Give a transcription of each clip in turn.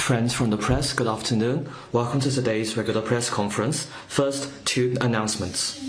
Friends from the press, good afternoon. Welcome to today's regular press conference. First, two announcements.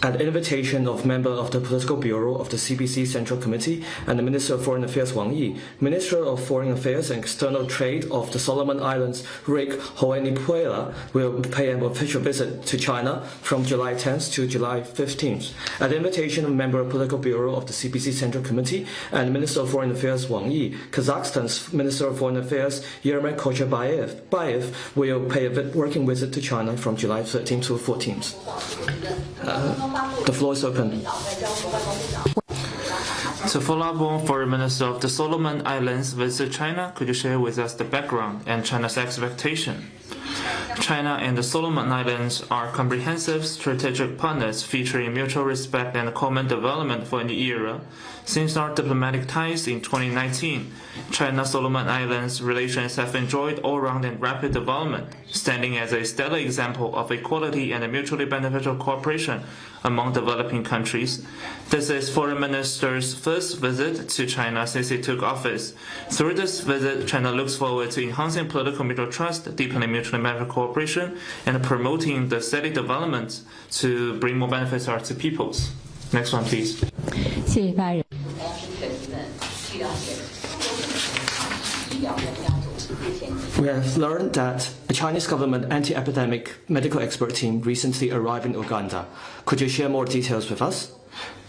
At the invitation of member of the Political Bureau of the CPC Central Committee and the Minister of Foreign Affairs Wang Yi, Minister of Foreign Affairs and External Trade of the Solomon Islands Rick Hoenipuela will pay an official visit to China from July 10th to July 15th. At the invitation of member of the Political Bureau of the CPC Central Committee and the Minister of Foreign Affairs Wang Yi, Kazakhstan's Minister of Foreign Affairs Yermak Kochabayev will pay a working visit to China from July 13th to 14th. The floor is open. To follow up on Foreign Minister of the Solomon Islands visit China, could you share with us the background and China's expectation? China and the Solomon Islands are comprehensive strategic partners featuring mutual respect and common development for any era. Since our diplomatic ties in 2019, China-Solomon Islands relations have enjoyed all-round and rapid development, standing as a stellar example of equality and mutually beneficial cooperation among developing countries. This is Foreign Minister's first visit to China since he took office. Through this visit, China looks forward to enhancing political mutual trust, deepening mutually beneficial cooperation, and promoting the steady development to bring more benefits to our two peoples. Next one, please. 谢谢发言人。 We have learned that a Chinese government anti-epidemic medical expert team recently arrived in Uganda. Could you share more details with us?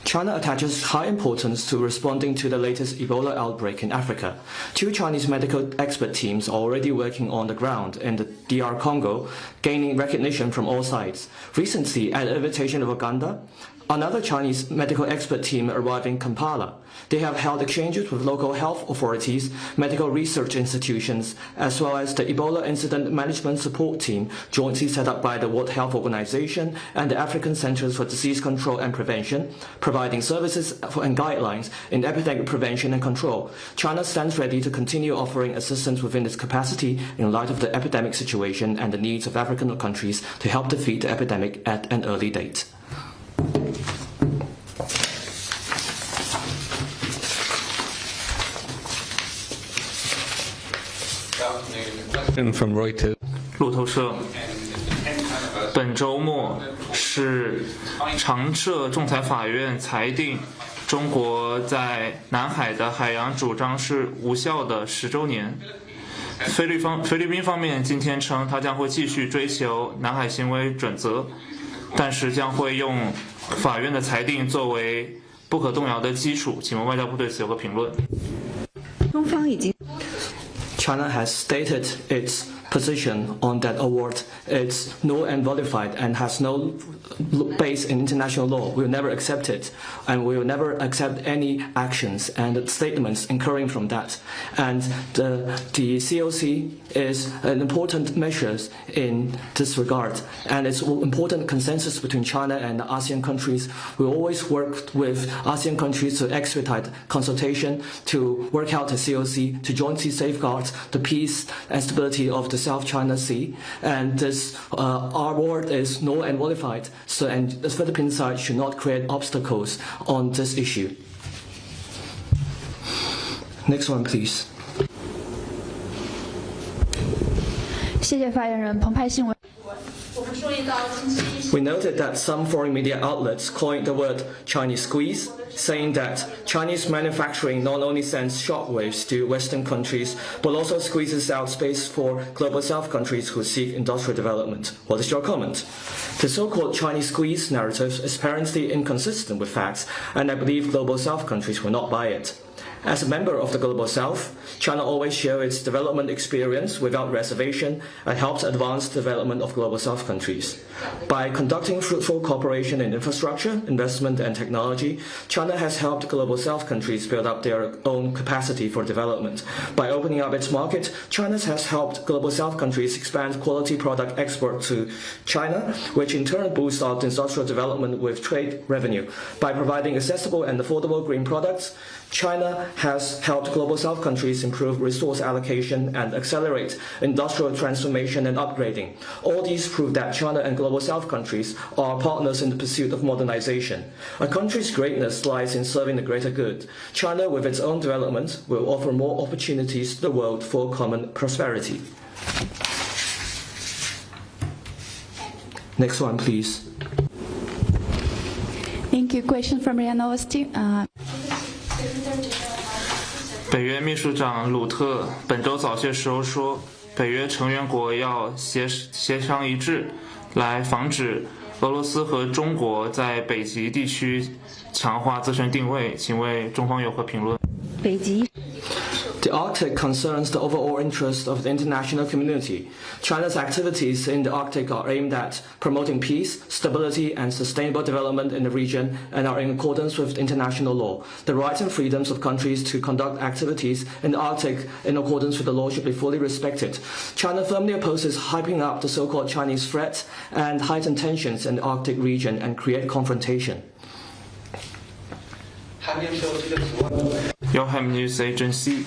China attaches high importance to responding to the latest Ebola outbreak in Africa. Two Chinese medical expert teams are already working on the ground in the DR Congo, gaining recognition from all sides. Recently, at the invitation of Uganda, another Chinese medical expert team arrived in Kampala. They have held exchanges with local health authorities, medical research institutions, as well as the Ebola Incident Management Support Team, jointly set up by the World Health Organization and the African Centers for Disease Control and Prevention, providing services and guidelines in epidemic prevention and control. China stands ready to continue offering assistance within its capacity in light of the epidemic situation and the needs of African countries to help defeat the epidemic at an early date. From Reuters. 路透社，本周末是常设仲裁法院裁定中国在南海的海洋主张是无效的10周年。菲律宾方面今天称，他将会继续追求南海行为准则，但是将会用法院的裁定作为不可动摇的基础。请问外交部对此有何评论？ 中方已经 China has stated its position on that award. It's null and vilified and has no base in international law. We will never accept it, and we will never accept any actions and statements incurring from that. And the COC is an important measure in this regard, and it's an important consensus between China and the ASEAN countries. We always work with ASEAN countries to expedite consultation, to work out the COC, to jointly safeguard the peace and stability of the South China Sea, and this our word is null and vilified. So, and the Philippine side should not create obstacles on this issue. Next one, please. 谢谢发言人。澎湃新闻。 We noted that some foreign media outlets coined the word Chinese squeeze, saying that Chinese manufacturing not only sends shockwaves to Western countries, but also squeezes out space for Global South countries who seek industrial development. What is your comment? The so-called Chinese squeeze narrative is apparently inconsistent with facts, and I believe Global South countries will not buy it. As a member of the Global South, China always shares its development experience without reservation and helps advance the development of Global South countries. By conducting fruitful cooperation in infrastructure, investment and technology, China has helped Global South countries build up their own capacity for development. By opening up its market, China has helped Global South countries expand quality product export to China, which in turn boosts out industrial development with trade revenue. By providing accessible and affordable green products, China has helped Global South countries improve resource allocation and accelerate industrial transformation and upgrading. All these prove that China and Global South countries are partners in the pursuit of modernization. A country's greatness lies in serving the greater good. China, with its own development, will offer more opportunities to the world for common prosperity. Next one, please. Thank you. Question from University. 北约秘书长鲁特本周早些时候说，北约成员国要协商一致，来防止俄罗斯和中国在北极地区强化自身定位。请问中方有何评论？北极。The Arctic concerns the overall interest of the international community. China's activities in the Arctic are aimed at promoting peace, stability, and sustainable development in the region and are in accordance with international law. The rights and freedoms of countries to conduct activities in the Arctic in accordance with the law should be fully respected. China firmly opposes hyping up the so-called Chinese threat and heighten tensions in the Arctic region and create confrontation. Yoham News Agency.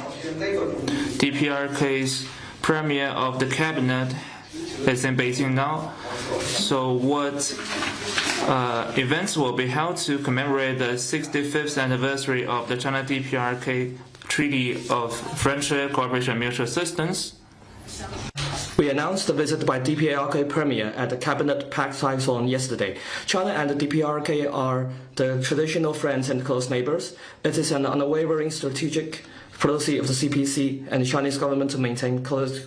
DPRK's premier of the cabinet is in Beijing now. So what events will be held to commemorate the 65th anniversary of the China-DPRK Treaty of Friendship, Cooperation and Mutual Assistance? We announced the visit by DPRK Premier at the Cabinet Pact Typhoon yesterday. China and the DPRK are the traditional friends and close neighbors. It is an unwavering strategic policy of the CPC and the Chinese government to maintain close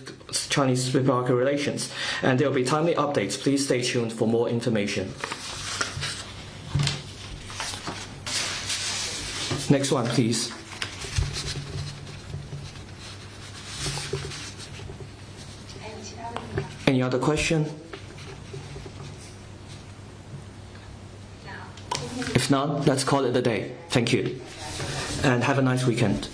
Chinese-DPRK relations. And there will be timely updates. Please stay tuned for more information. Next one, please. Any other question? If not, let's call it a day. Thank you. And have a nice weekend.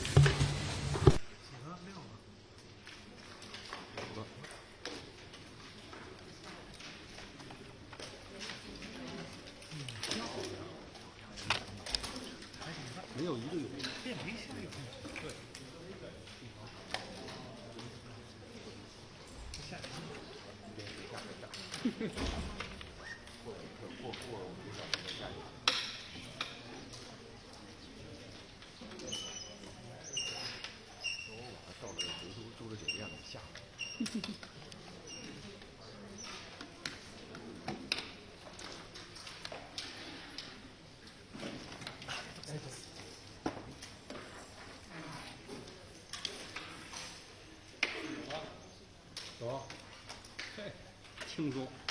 走，嘿，庆祝。